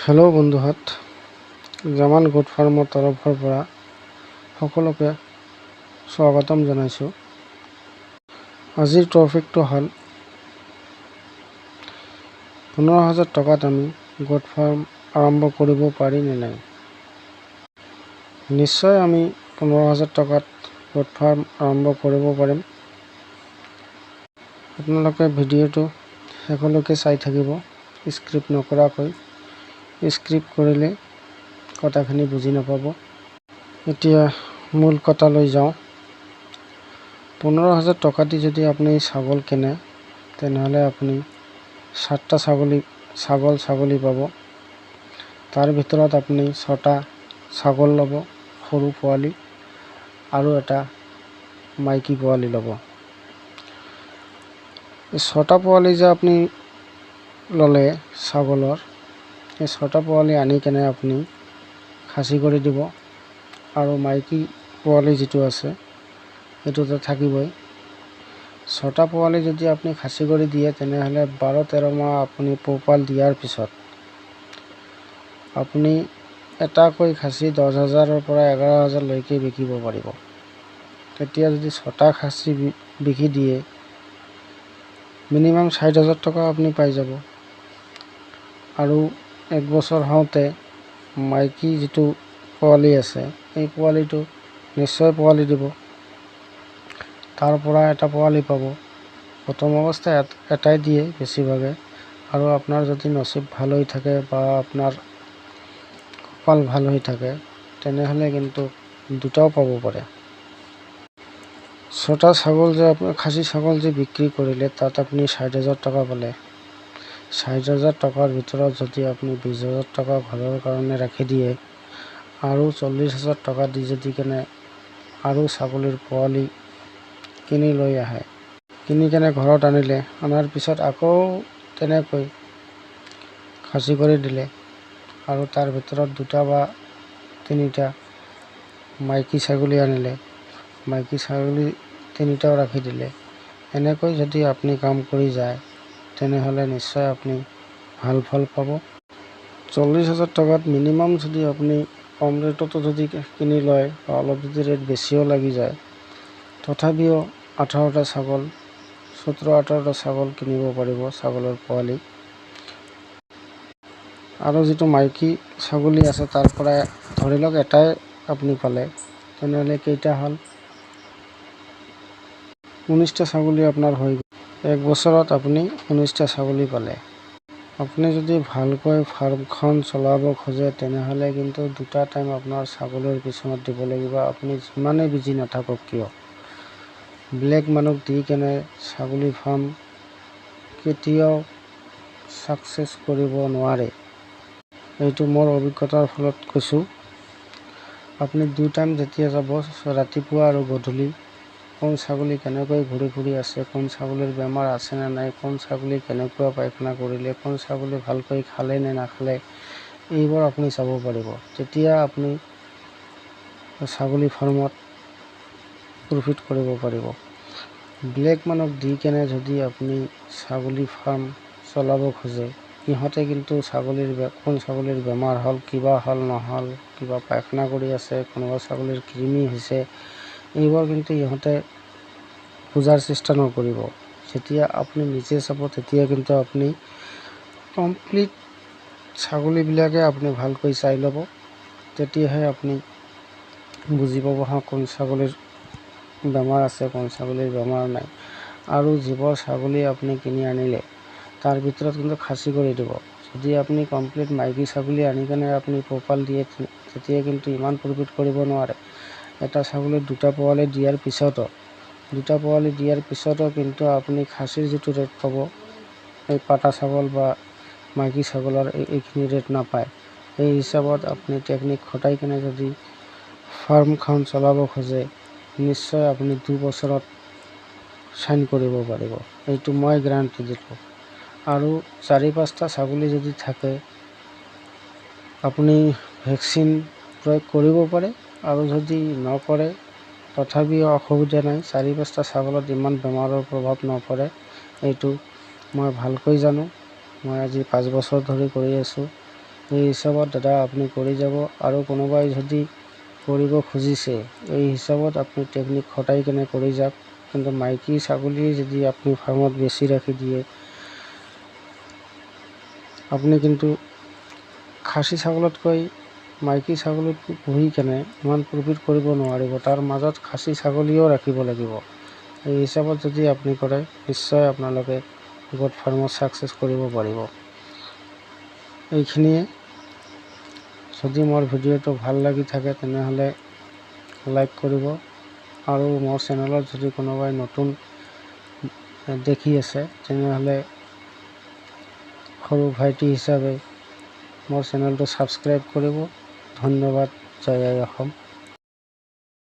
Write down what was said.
Hello' বন্ধুহঁত, Zaman গোট ফাৰ্মৰ তৰফৰ পৰা সকলোকে স্বাগতম জনাইছোঁ। আজিৰ টপিকটো হ'ল 15,000 টকাত আমি গোট ফাৰ্ম আৰম্ভ কৰিব পাৰি নে নাই। নিশ্চয় আমি 15,000 টকাত গোট ফাৰ্ম আৰম্ভ কৰিব পাৰিম। আপোনালোকে ভিডিঅ'টো শেষলৈকে চাই থাকিব, স্ক্ৰিপ্ট নকৰাকৈ। স্ক্ৰিপ্ট কৰিলে কথাখিনি বুজি নাপাব। এতিয়া মূল কথালৈ যাওঁ। 15,000 টকা দি যদি আপুনি ছাগল কিনে, তেনেহ'লে আপুনি 7টা ছাগলী পাব। তাৰ ভিতৰত আপুনি 6টা ছাগল ল'ব, সৰু পোৱালি, আৰু এটা মাইকী পোৱালি ল'ব। এই 6টা পোৱালি যে আপুনি ল'লে ছাগলৰ, এই 6টা পোৱালি আনি কেনে আপুনি খাচী কৰি দিব, আৰু মাইকী পোৱালি যিটো আছে সেইটোতো থাকিবই। 6টা পোৱালি যদি আপুনি খাচী কৰি দিয়ে, তেনেহ'লে 12-13 মাহ আপুনি পোহপাল দিয়াৰ পিছত আপুনি এটাকৈ খাচী 10,000-ৰ পৰা 11,000লৈকে বিকিব পাৰিব। তেতিয়া যদি 6টা খাচী বিকি দিয়ে, মিনিমাম 60,000 টকা আপুনি পাই যাব। আৰু 1 বছৰ হওঁতে মাইকী যিটো পোৱালি আছে, এই পোৱালিটো নিশ্চয় পোৱালি দিব। তাৰ পৰা এটা পোৱালি পাব। প্ৰথম অৱস্থাত এটাই দিয়ে বেছিভাগে, আৰু আপোনাৰ যদি নচিব ভাল হৈ থাকে বা আপোনাৰ কপাল ভাল হৈ থাকে, তেনেহ'লে কিন্তু 2টাও পাব পাৰে। 6টা ছাগল যে আপুনি খাচী ছাগল যে বিক্ৰী কৰিলে, তাত আপুনি 60,000 টকা পালে। 60,000 টকাৰ ভিতৰত যদি আপুনি 20,000 টকা ঘৰৰ কাৰণে ৰাখি দিয়ে, আৰু 40,000 টকা দি যদি কেনে আৰু ছাগলীৰ পোৱালি কিনি লৈ আহে, কিনি কেনে ঘৰত আনিলে, অনাৰ পিছত আকৌ তেনেকৈ খাচী কৰি দিলে, আৰু তাৰ ভিতৰত 2টা বা 3টা মাইকী ছাগলী আনিলে, মাইকী ছাগলী 3টাও ৰাখি দিলে। এনেকৈ যদি আপুনি কাম কৰি যায়, তেনেহ'লে নিশ্চয় আপুনি ভাল ফল পাব। 40,000 টকাত মিনিমাম যদি আপুনি কম ৰেটতো যদি কিনি লয়, বা অলপ যদি ৰেট বেছিও লাগি যায়, তথাপিও 18টা ছাগল, 17-18টা ছাগল কিনিব পাৰিব, ছাগলৰ পোৱালি। আৰু যিটো মাইকী ছাগলী আছে, তাৰ পৰা ধৰি লওক এটাই আপুনি পালে, তেনেহ'লে কেইটা হ'ল? 19টা ছাগলী আপোনাৰ হৈ গ'ল। 1 বছৰত আপুনি 19টা ছাগলী পালে। আপুনি যদি ভালকৈ ফাৰ্মখন চলাব খোজে, তেনেহ'লে কিন্তু 2টা টাইম আপোনাৰ ছাগলীৰ পিছনত দিব লাগিব। আপুনি যিমানেই বিজি নাথাকক কিয়, বেলেগ মানুহ দি কেনে ছাগলী ফাৰ্ম কেতিয়াও ছাকচেছ কৰিব নোৱাৰে। এইটো মোৰ অভিজ্ঞতাৰ ফলত কৈছোঁ। আপুনি 2 টাইম যেতিয়া যাব, ৰাতিপুৱা আৰু গধূলি, কোন ছাগলী কেনেকৈ ঘূৰি ফুৰি আছে, কোন ছাগলীৰ বেমাৰ আছে নে নাই, কোন ছাগলী কেনেকুৱা পায়খানা কৰিলে, কোন ছাগলী ভালকৈ খালে নে নাখালে, এইবোৰ আপুনি চাব পাৰিব। তেতিয়া আপুনি ছাগলী ফাৰ্মত প্ৰফিট কৰিব পাৰিব। বেলেগ মানুহক দি কেনে যদি আপুনি ছাগলী ফাৰ্ম চলাব খোজে, সিহঁতে কিন্তু কোন ছাগলীৰ বেমাৰ হ'ল, কিবা হ'ল নহ'ল, কিবা পায়খানা কৰি আছে, কোনোবা ছাগলীৰ কৃমি হৈছে, এইবোৰ কিন্তু ইহঁতে বুজাৰ চেষ্টা নকৰিব। যেতিয়া আপুনি নিজে চাব, তেতিয়া কিন্তু আপুনি কমপ্লিট ছাগলীবিলাকে আপুনি ভালকৈ চাই ল'ব। তেতিয়াহে আপুনি বুজি পাব, কোন ছাগলীৰ বেমাৰ আছে, কোন ছাগলীৰ বেমাৰ নাই। আৰু যিবোৰ ছাগলী আপুনি কিনি আনিলে, তাৰ ভিতৰত কিন্তু খাচী কৰি দিব। যদি আপুনি কমপ্লিট মাইকী ছাগলী আনি কেনে আপুনি পোহপাল দিয়ে, তেতিয়া কিন্তু ইমান প্ৰফিট কৰিব নোৱাৰে। এটা ছাগলীত 2টা পোৱালি দিয়াৰ পিছতো কিন্তু আপুনি খাচীৰ যিটো ৰেট পাব, এই পাটা ছাগল বা মাইকী ছাগলৰ এইখিনি ৰেট নাপায়। এই হিচাপত আপুনি টেকনিক খটাই কেনে যদি ফাৰ্মখন চলাব খোজে, নিশ্চয় আপুনি 2 বছৰত চাইন কৰিব পাৰিব। এইটো মই গেৰাণ্টি দিলোঁ। আৰু 4-5টা ছাগলী যদি থাকে, আপুনি ভেকচিন প্ৰয়োগ কৰিব পাৰে, আৰু যদি নকৰে তথাপিও অসুবিধা নাই। 4-5টা ছাগলত ইমান বেমাৰৰ প্ৰভাৱ নপৰে, এইটো মই ভালকৈ জানো। মই আজি 5 বছৰ ধৰি কৰি আছোঁ। এই হিচাপত দাদা আপুনি কৰি যাব। আৰু কোনোবাই যদি কৰিব খুজিছে এই হিচাপত আপুনি টেকনিক খটাই কেনে কৰি যাওক। কিন্তু মাইকী ছাগলী যদি আপুনি ফাৰ্মত বেছি ৰাখি দিয়ে, আপুনি কিন্তু খাচী ছাগলতকৈ মাইকী ছাগলীত পুহি কেনে ইমান প্ৰফিট কৰিব নোৱাৰিব। তাৰ মাজত খাচী ছাগলীও ৰাখিব লাগিব। এই হিচাপত যদি আপুনি কৰে নিশ্চয় আপোনালোকে গোট ফাৰ্মত ছাকচেছ কৰিব পাৰিব। এইখিনিয়ে। যদি মোৰ ভিডিঅ'টো ভাল লাগি থাকে তেনেহ'লে লাইক কৰিব। আৰু মোৰ চেনেলত যদি কোনোবাই নতুন দেখি আছে তেনেহ'লে সৰু ভাইটি হিচাপে মোৰ চেনেলটো ছাবস্ক্ৰাইব কৰিব। ধন্যবাদ। জয় আই অসম।